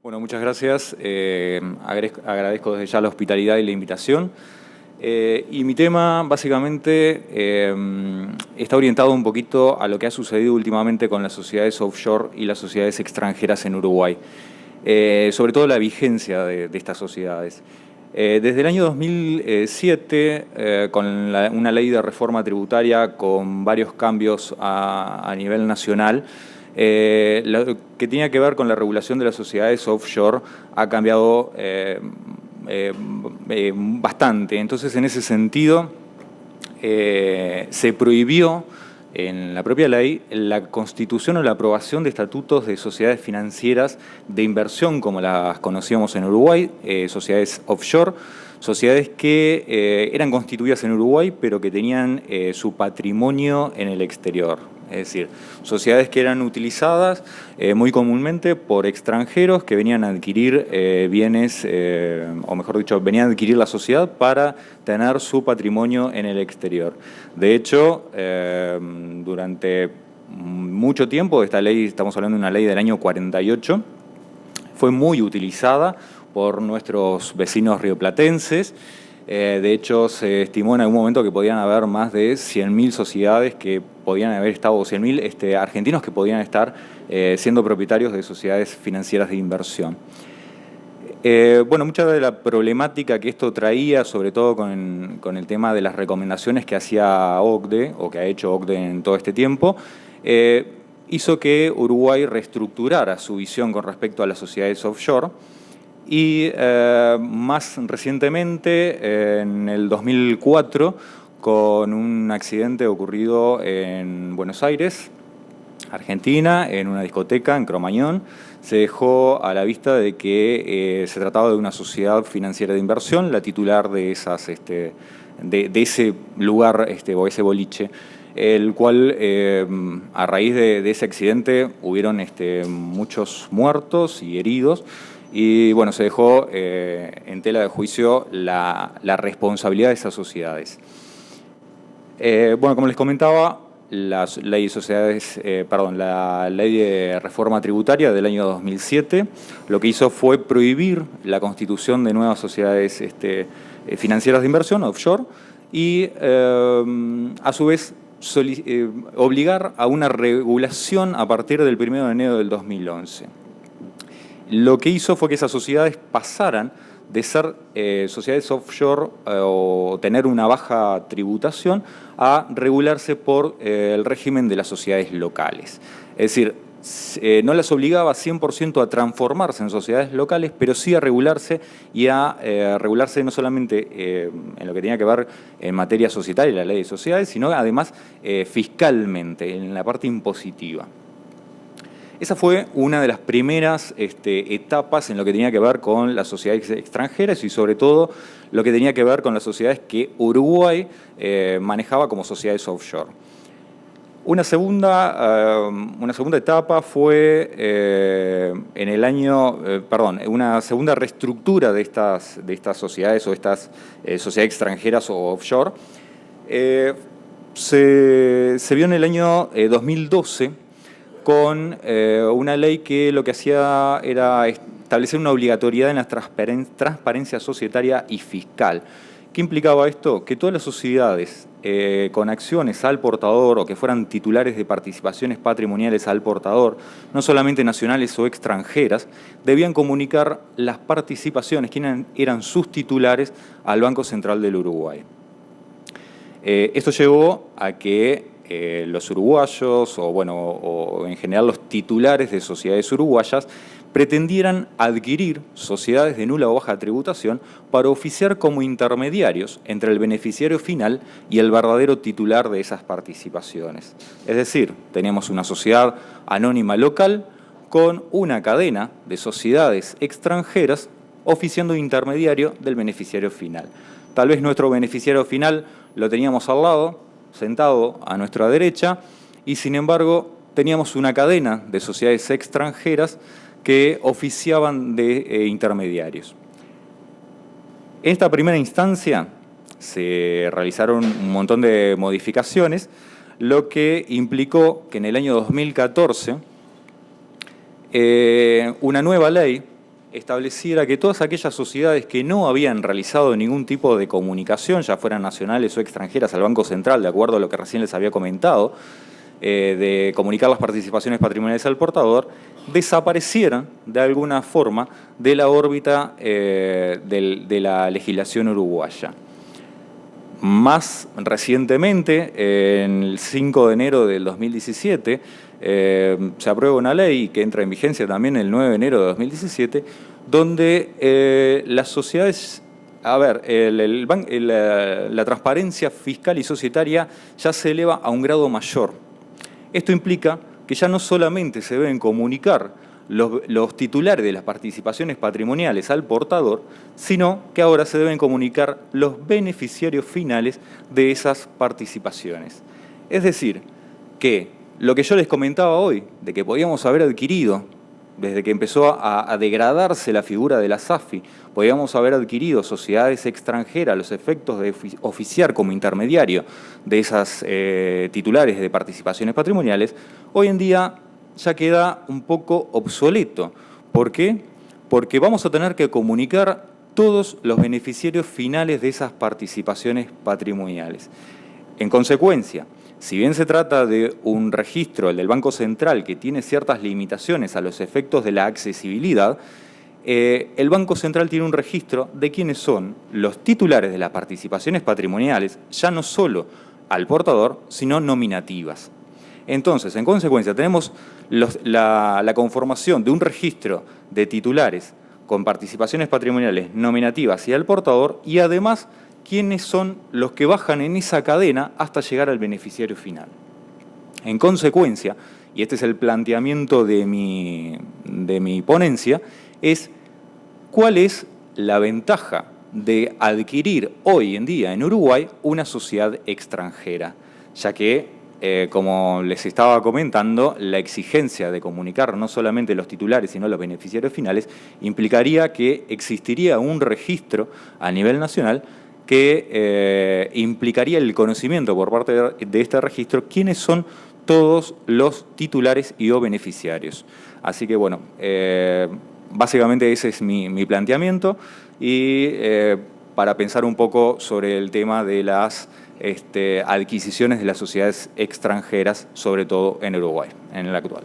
Bueno, muchas gracias. Agradezco desde ya la hospitalidad y la invitación. Y mi tema, básicamente, está orientado un poquito a lo que ha sucedido últimamente con las sociedades offshore y las sociedades extranjeras en Uruguay. Sobre todo la vigencia de estas sociedades. Desde el año 2007, con una ley de reforma tributaria con varios cambios a nivel nacional, lo que tenía que ver con la regulación de las sociedades offshore ha cambiado bastante. Entonces, en ese sentido, se prohibió en la propia ley la constitución o la aprobación de estatutos de sociedades financieras de inversión, como las conocíamos en Uruguay, sociedades offshore, sociedades que eran constituidas en Uruguay, pero que tenían su patrimonio en el exterior. Es decir, sociedades que eran utilizadas muy comúnmente por extranjeros que venían a adquirir bienes, o mejor dicho, venían a adquirir la sociedad para tener su patrimonio en el exterior. De hecho, durante mucho tiempo, esta ley, estamos hablando de una ley del año 48, fue muy utilizada por nuestros vecinos rioplatenses. De hecho, se estimó en algún momento que podían haber más de 100.000 sociedades que podían haber estado, o 100.000 argentinos que podían estar siendo propietarios de sociedades financieras de inversión. Bueno, mucha de la problemática que esto traía, sobre todo con el tema de las recomendaciones que hacía OCDE, o que ha hecho OCDE en todo este tiempo, hizo que Uruguay reestructurara su visión con respecto a las sociedades offshore. Y más recientemente, en el 2004, con un accidente ocurrido en Buenos Aires, Argentina, en una discoteca en Cromañón, se dejó a la vista de que se trataba de una sociedad financiera de inversión, la titular de ese lugar o ese boliche, el cual, a raíz de ese accidente, hubieron muchos muertos y heridos. Y bueno, se dejó en tela de juicio la responsabilidad de esas sociedades. Bueno, como les comentaba, la ley de reforma tributaria del año 2007 lo que hizo fue prohibir la constitución de nuevas sociedades financieras de inversión, offshore, y a su vez obligar a una regulación a partir del 1 de enero del 2011. Lo que hizo fue que esas sociedades pasaran de ser sociedades offshore o tener una baja tributación a regularse por el régimen de las sociedades locales. Es decir, no las obligaba 100% a transformarse en sociedades locales, pero sí a regularse y a regularse no solamente en lo que tenía que ver en materia societaria, la ley de sociedades, sino además fiscalmente, en la parte impositiva. Esa fue una de las primeras etapas en lo que tenía que ver con las sociedades extranjeras y sobre todo lo que tenía que ver con las sociedades que Uruguay manejaba como sociedades offshore. Una segunda etapa fue en el año, una segunda reestructura de estas sociedades o estas sociedades extranjeras o offshore. Se vio en el año 2012 con una ley que lo que hacía era establecer una obligatoriedad en la transparencia societaria y fiscal. ¿Qué implicaba esto? Que todas las sociedades con acciones al portador o que fueran titulares de participaciones patrimoniales al portador, no solamente nacionales o extranjeras, debían comunicar las participaciones, quienes eran sus titulares, al Banco Central del Uruguay. Esto llevó a que los uruguayos, o en general los titulares de sociedades uruguayas, pretendieran adquirir sociedades de nula o baja tributación para oficiar como intermediarios entre el beneficiario final y el verdadero titular de esas participaciones. Es decir, teníamos una sociedad anónima local con una cadena de sociedades extranjeras oficiando intermediario del beneficiario final. Tal vez nuestro beneficiario final lo teníamos al lado, sentado a nuestra derecha, y sin embargo teníamos una cadena de sociedades extranjeras que oficiaban de intermediarios. En esta primera instancia se realizaron un montón de modificaciones, lo que implicó que en el año 2014 una nueva ley estableciera que todas aquellas sociedades que no habían realizado ningún tipo de comunicación, ya fueran nacionales o extranjeras, al Banco Central, de acuerdo a lo que recién les había comentado, de comunicar las participaciones patrimoniales al portador, desaparecieran de alguna forma de la órbita de la legislación uruguaya. Más recientemente, en el 5 de enero del 2017, se aprueba una ley que entra en vigencia también el 9 de enero de 2017, donde las sociedades, la transparencia fiscal y societaria ya se eleva a un grado mayor. Esto implica que ya no solamente se deben comunicar los titulares de las participaciones patrimoniales al portador, sino que ahora se deben comunicar los beneficiarios finales de esas participaciones. Es decir, que lo que yo les comentaba hoy, de que podíamos haber adquirido, desde que empezó a degradarse la figura de la SAFI, podíamos haber adquirido sociedades extranjeras a los efectos de oficiar como intermediario de esas titulares de participaciones patrimoniales, hoy en día ya queda un poco obsoleto. ¿Por qué? Porque vamos a tener que comunicar todos los beneficiarios finales de esas participaciones patrimoniales. En consecuencia, si bien se trata de un registro, el del Banco Central, que tiene ciertas limitaciones a los efectos de la accesibilidad, el Banco Central tiene un registro de quiénes son los titulares de las participaciones patrimoniales, ya no solo al portador, sino nominativas. Entonces, en consecuencia, tenemos la conformación de un registro de titulares con participaciones patrimoniales nominativas y al portador, y además quiénes son los que bajan en esa cadena hasta llegar al beneficiario final. En consecuencia, y este es el planteamiento de mi ponencia, es cuál es la ventaja de adquirir hoy en día en Uruguay una sociedad extranjera, ya que, como les estaba comentando, la exigencia de comunicar no solamente los titulares, sino los beneficiarios finales, implicaría que existiría un registro a nivel nacional que implicaría el conocimiento por parte de este registro quiénes son todos los titulares y o beneficiarios. Así que bueno, básicamente ese es mi planteamiento, y para pensar un poco sobre el tema de las adquisiciones de las sociedades extranjeras, sobre todo en Uruguay, en el actual.